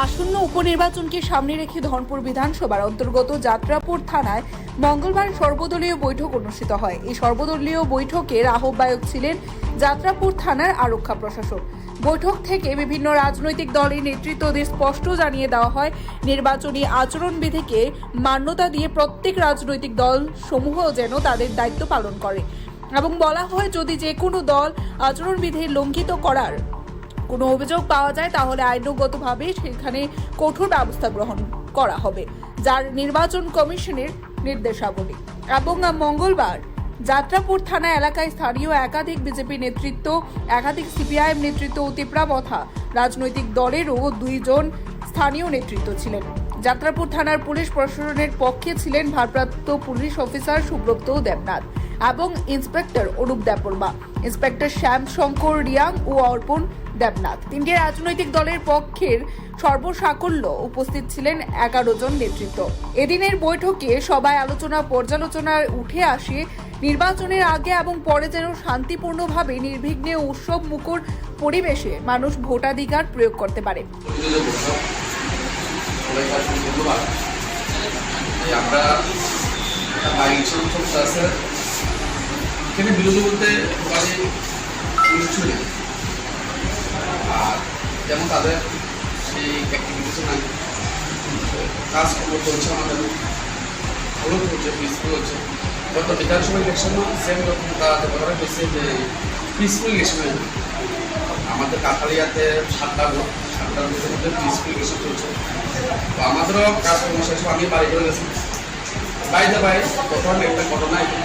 আসন্ন উপনির্বাচনকে সামনে রেখে ধনপুর বিধানসভার অন্তর্গত যাত্রাপুর থানায় মঙ্গলবার সর্বদলীয় বৈঠক অনুষ্ঠিত হয়। এই সর্বদলীয় বৈঠকের আহ্বায়ক ছিলেন যাত্রাপুর থানার আরক্ষা প্রশাসক। বৈঠক থেকে বিভিন্ন রাজনৈতিক দলের নেতৃত্বদের স্পষ্ট জানিয়ে দেওয়া হয়, নির্বাচনী আচরণবিধিকে মান্যতা দিয়ে প্রত্যেক রাজনৈতিক দল সমূহ যেন তাদের দায়িত্ব পালন করে এবং বলা হয় যদি যে কোনো দল আচরণবিধি লঙ্ঘিত করার কোনো অভিযোগ পাওয়া যায় তাহলে আইনগতভাবে সেখানে কঠোর ব্যবস্থা গ্রহণ করা হবে, যার নির্বাচন কমিশনের নির্দেশাবলী। এবং মঙ্গলবার যাত্রাপুর থানা এলাকায় স্থানীয় একাধিক বিজেপি নেতৃত্ব, একাধিক সিপিআইএম নেতৃত্ব ও ত্রিপুরা তথা রাজনৈতিক দলেরও 2 জন স্থানীয় নেতৃত্ব ছিলেন। যাত্রাপুর থানার পুলিশ প্রশাসনের পক্ষে ছিলেন ভারপ্রাপ্ত পুলিশ অফিসার সুব্রত দেবনাথ এবং ইন্সপেক্টর অনুপ দেববর্মা, ইন্সপেক্টর শ্যাম শঙ্কর রিয়াং ও অর্পণ দেবনাথ। 3টি রাজনৈতিক দলের পক্ষের সর্বসাকল্য উপস্থিত ছিলেন 11 জন নেতৃত্ব। এদিনের বৈঠকে সবাই আলোচনা পর্যালোচনায় উঠে আসে নির্বাচনের আগে এবং পরে যেন শান্তিপূর্ণভাবে নির্বিঘ্নে উৎসব মুখর পরিবেশে মানুষ ভোটাধিকার প্রয়োগ করতে পারে। বিরোধী বলতে আর যেমন তাদের সেই অ্যাক্টিভিটিস নাই, কাজগুলো চলছে, আমাদের ভালো চলছে, পিসফুল হচ্ছে। যত বিধানসভা ইলেকশনও সেম রকম তারা কথা হয়েছে যে পিসফুল ইলেকশন হয়ে যাবে। আমাদের কাঠালিয়াতে 7টার মধ্যে পিসফুল ইলেকশন চলছে। তো আমাদেরও কাজ কর্মশেষ আমি বাড়ি করে গেছি। বাইরে বাইরে তখন একটা ঘটনা এখানে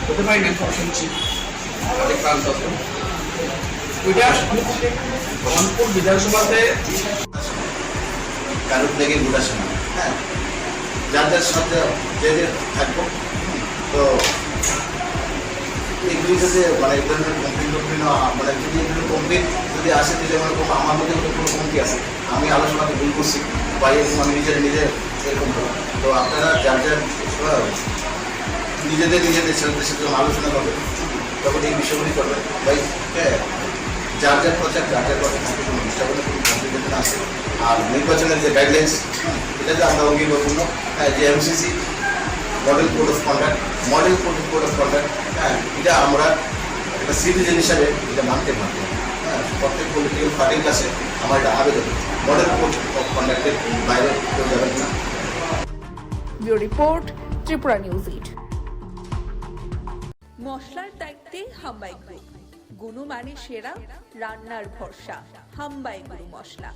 হতে পারি না, শুনছি অনেক ক্লান্ত ওইটা ধনপুর বিধানসভাতে কারোর থেকে ভোট আসে না। হ্যাঁ, যাদের সাথে যে থাকবো, তো এগুলি যদি মানে এই ধরনের কমপ্লেন মানে যদি এগুলো কমপ্লেন যদি আসে, দিলে মানে আমার মধ্যে কোনো কমতি আছে, আমি আলোচনাতে ভুল করছি বা এরকম আমি নিজের এরকম। তো আপনারা যার নিজেদের সাথে যখন আলোচনা করবেন তখন এই বিষয়গুলি করবেন। ভাই হ্যাঁ, যার প্রচার কোনো কোনো কমপ্লিকেশন আছে। আর নির্বাচনের যে গাইডলাইন্স, এটা যে আমরা অঙ্গীকারপূর্ণ, যে MCC model code of conduct, হ্যাঁ, এটা আমরা একটা সিটিজেন হিসাবে এটা মানতে পারবো। হ্যাঁ, প্রত্যেক পলিটিক্যাল পার্টির কাছে আমার এটা আবেদন, মডেল কোড অফ কন্ডাক্টের বাইরে কেউ যাবেন না। Bureau report, Tripura news 8। মশলার দায়িত্বে হাম্বাই গ্রুপ, গুণমানে সেরা, রান্নার ভরসা। হাম্বাই গুরু মশলা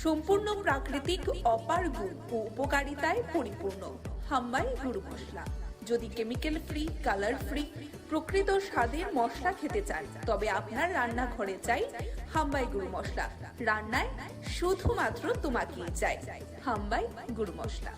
সম্পূর্ণ প্রাকৃতিক, অপার গুণ ও উপকারিতায় পরিপূর্ণ। হাম্বাই গুরু মশলা। যদি কেমিক্যাল ফ্রি, কালার ফ্রি, প্রকৃত স্বাদের মশলা খেতে চান তবে আপনার রান্নাঘরে চাই হাম্বাই গুরু মশলা। রান্নায় শুধুমাত্র তোমাকেই চাই হাম্বাই গুরু মশলা।